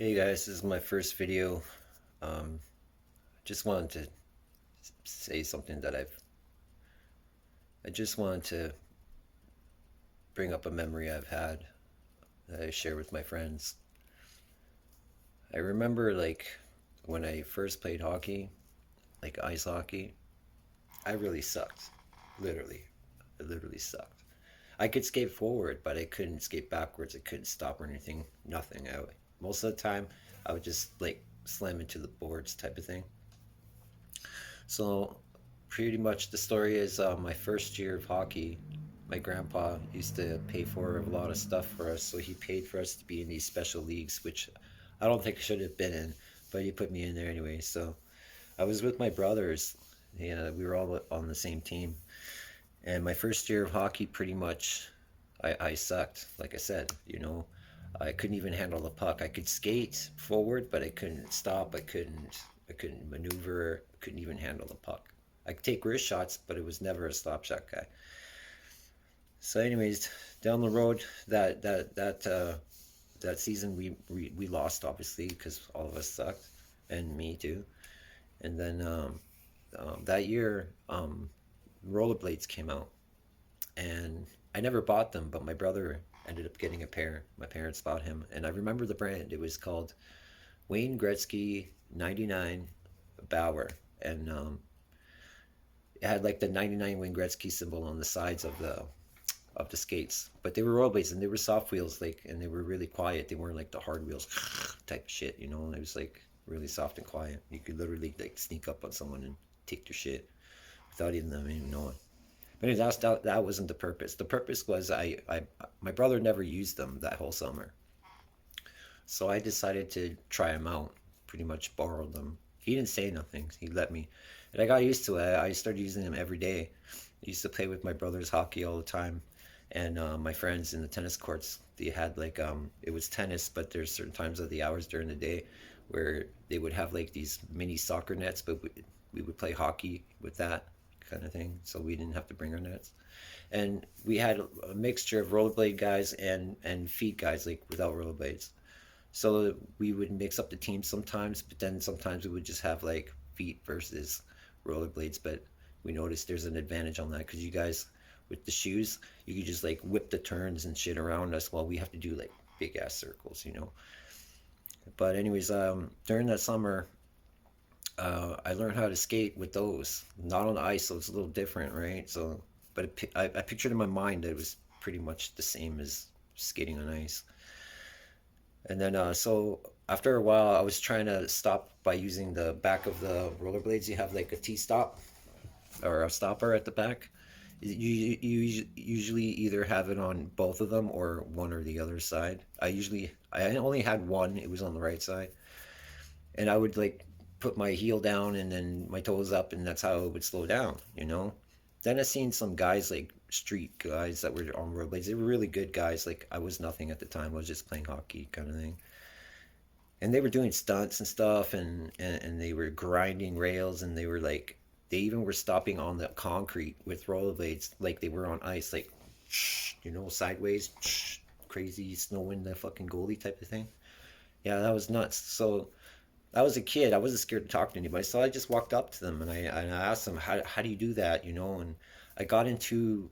Hey guys, this is my first video. Just wanted to say something that I just wanted to bring up a memory I've had that I share with my friends. I remember when I first played hockey, like ice hockey, I really sucked. Literally. I literally sucked. I could skate forward, but I couldn't skate backwards. I couldn't stop or anything. Nothing. Most of the time, I would just like slam into the boards type of thing. So, pretty much the story is my first year of hockey. My grandpa used to pay for a lot of stuff for us, so he paid for us to be in these special leagues, which I don't think I should have been in, but he put me in there anyway. So I was with my brothers. Yeah, we were all on the same team. And my first year of hockey, pretty much, I sucked. Like I said, I couldn't even handle the puck. I could skate forward, but I couldn't stop. I couldn't maneuver. I couldn't even handle the puck. I could take wrist shots, but it was never a slap shot guy. So, anyways, down the road, that season we lost obviously because all of us sucked, and me too. And then that year, Rollerblades came out, and I never bought them, but my brother ended up getting a pair. My parents bought him, and I remember the brand. It was called Wayne Gretzky 99 Bauer, and it had like the 99 Wayne Gretzky symbol on the sides of the skates. But they were rollerblades and they were soft wheels, like, and they were really quiet. They weren't like the hard wheels type shit, It was like really soft and quiet. You could literally like sneak up on someone and take their shit without even them even knowing. But anyways, that wasn't the purpose. The purpose was my brother never used them that whole summer, so I decided to try them out. Pretty much borrowed them. He didn't say nothing. He let me, and I got used to it. I started using them every day. I used to play with my brothers hockey all the time, and my friends in the tennis courts. They had it was tennis, but there's certain times of the hours during the day where they would have like these mini soccer nets, but we would play hockey with that kind of thing. So we didn't have to bring our nets, and we had a mixture of rollerblade guys and feet guys, like without rollerblades. So we would mix up the teams sometimes, but then sometimes we would just have like feet versus rollerblades. But we noticed there's an advantage on that because you guys with the shoes, you could just like whip the turns and shit around us while we have to do like big ass circles. But anyways, during that summer, I learned how to skate with those, not on the ice, so it's a little different, right? So, but I pictured in my mind that it was pretty much the same as skating on ice. And then, so after a while, I was trying to stop by using the back of the rollerblades. You have like a T-stop or a stopper at the back. You usually either have it on both of them or one or the other side. I only had one. It was on the right side, and I would like put my heel down and then my toes up, and that's how it would slow down. Then I seen some guys like street guys that were on rollerblades. They were really good guys. Like I was nothing at the time. I was just playing hockey kind of thing. And they were doing stunts and stuff, and they were grinding rails, and they even were stopping on the concrete with rollerblades like they were on ice, like sideways, crazy snow in the fucking goalie type of thing. Yeah, that was nuts. So I was a kid. I wasn't scared to talk to anybody, so I just walked up to them and I asked them, how do you do that? And I got into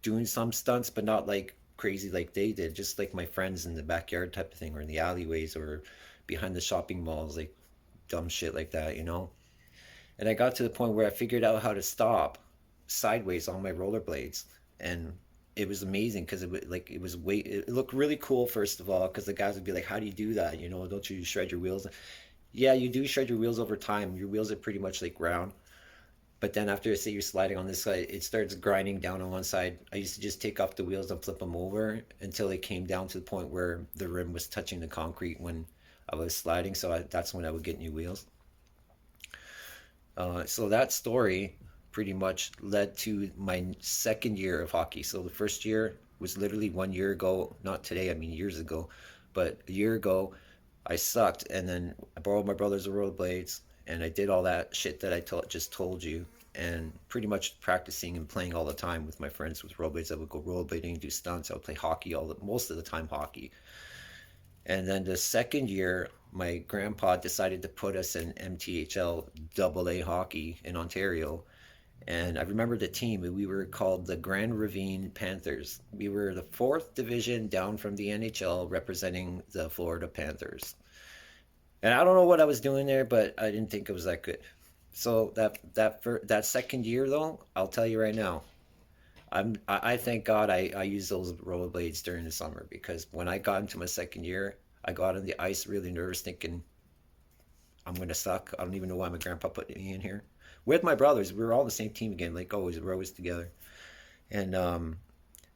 doing some stunts, but not like crazy like they did. Just like my friends in the backyard type of thing, or in the alleyways, or behind the shopping malls, like dumb shit like that. And I got to the point where I figured out how to stop sideways on my rollerblades, and it was amazing because it looked really cool first of all because the guys would be like, "How do you do that? Don't you shred your wheels?" Yeah, you do shred your wheels over time. Your wheels are pretty much like round. But then after, say you're sliding on this side, it starts grinding down on one side. I used to just take off the wheels and flip them over until it came down to the point where the rim was touching the concrete when I was sliding. So that's when I would get new wheels. So that story pretty much led to my second year of hockey. So the first year was literally 1 year ago. Not today, I mean years ago. But a year ago, I sucked, and then I borrowed my brother's rollerblades, and I did all that shit that just told you, and pretty much practicing and playing all the time with my friends with rollerblades. I would go rollerblading, do stunts. I would play hockey most of the time hockey, And then the second year, my grandpa decided to put us in MTHL double A hockey in Ontario. And I remember the team. We were called the Grand Ravine Panthers. We were the fourth division down from the NHL, representing the Florida Panthers. And I don't know what I was doing there, but I didn't think it was that good. So that second year though, I'll tell you right now, I thank God I used those rollerblades during the summer, because when I got into my second year, I got on the ice really nervous, thinking I'm gonna suck. I don't even know why my grandpa put me in here. With my brothers, we were all on the same team again, like always. We're always together. And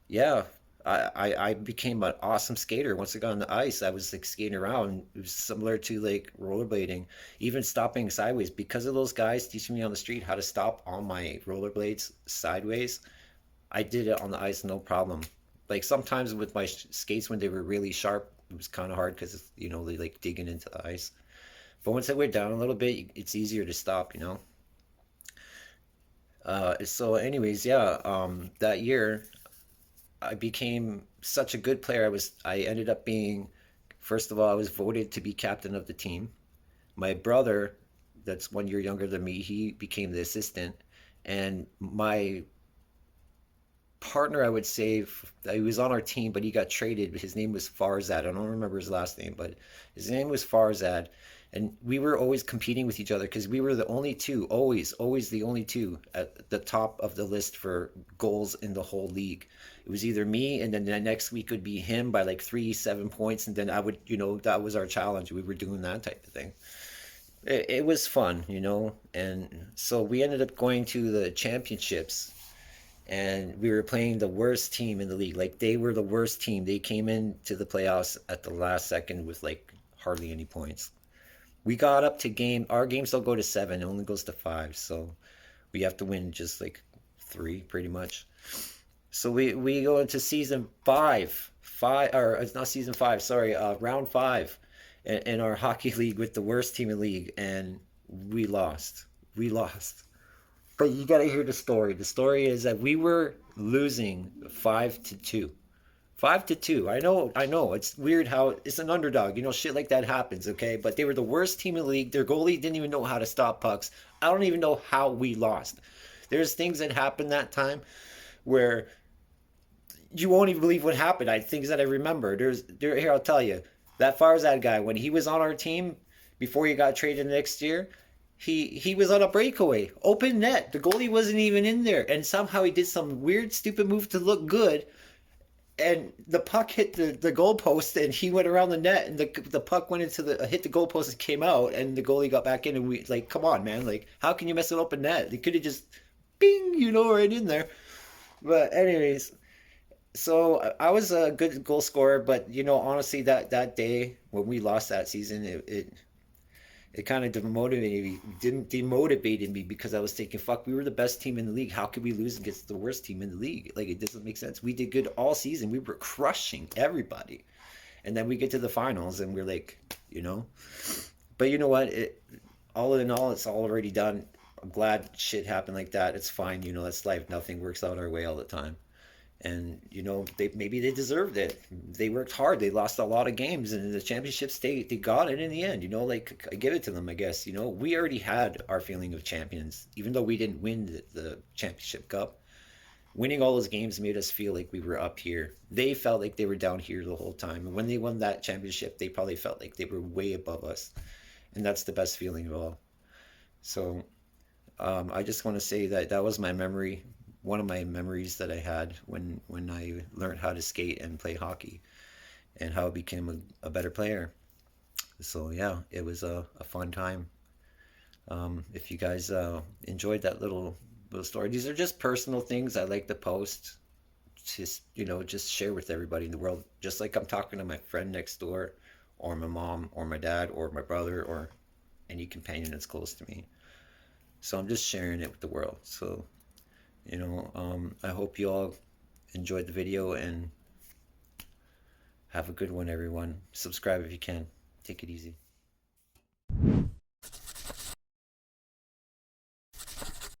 yeah, I became an awesome skater once I got on the ice. I was like skating around. It was similar to like rollerblading, even stopping sideways, because of those guys teaching me on the street how to stop on my rollerblades sideways. I did it on the ice, no problem. Like sometimes with my skates when they were really sharp, it was kind of hard because they like digging into the ice. But once I went down a little bit, it's easier to stop. So anyways, yeah, that year I became such a good player. I ended up being, first of all, I was voted to be captain of the team. My brother, that's 1 year younger than me, he became the assistant. And my partner, I would say, he was on our team, but he got traded. His name was Farzad. I don't remember his last name, but his name was Farzad. And we were always competing with each other because we were the only two, always the only two at the top of the list for goals in the whole league. It was either me, and then the next week would be him by like 3, 7 points, and then I would, that was our challenge. We were doing that type of thing. It was fun. And so we ended up going to the championships, and we were playing the worst team in the league. Like they were the worst team. They came into the playoffs at the last second with like hardly any points. We got up to our games don't go to seven, it only goes to five. So we have to win just like three pretty much. So we go into season five, or it's not season five, sorry, round five in our hockey league with the worst team in the league, and we lost. We lost. But you got to hear the story. The story is that we were losing 5-2. 5-2. I know. It's weird how it's an underdog. Shit like that happens, okay? But they were the worst team in the league. Their goalie didn't even know how to stop pucks. I don't even know how we lost. There's things that happened that time where you won't even believe what happened. Things that I remember. Here, I'll tell you. That Farzad guy, when he was on our team before he got traded next year, he was on a breakaway, open net. The goalie wasn't even in there, and somehow he did some weird, stupid move to look good, and the puck hit the goalpost, and he went around the net, and the puck went into hit the goalpost and came out, and the goalie got back in, and we like, come on, man, like how can you mess an open net? They could have just, bing, right in there. But anyways, so I was a good goal scorer, but honestly, that day when we lost that season, it kind of demotivated me because I was thinking, fuck, we were the best team in the league. How could we lose against the worst team in the league? Like, it doesn't make sense. We did good all season. We were crushing everybody. And then we get to the finals and we're like, But you know what? All in all, it's all already done. I'm glad shit happened like that. It's fine. That's life. Nothing works out our way all the time. And maybe they deserved it. They worked hard. They lost a lot of games, and in the championships they got it in the end. Like I give it to them, I guess. We already had our feeling of champions, even though we didn't win the championship cup. Winning all those games made us feel like we were up here. They felt like they were down here the whole time, and when they won that championship, they probably felt like they were way above us, and that's the best feeling of all. So I just want to say that was my memory, one of my memories that I had when I learned how to skate and play hockey, and how I became a better player. So yeah, it was a fun time. If you guys enjoyed that little story, these are just personal things I like to post, just share with everybody in the world, just like I'm talking to my friend next door, or my mom, or my dad, or my brother, or any companion that's close to me. So I'm just sharing it with the world. So I hope you all enjoyed the video, and have a good one, everyone. Subscribe if you can. Take it easy.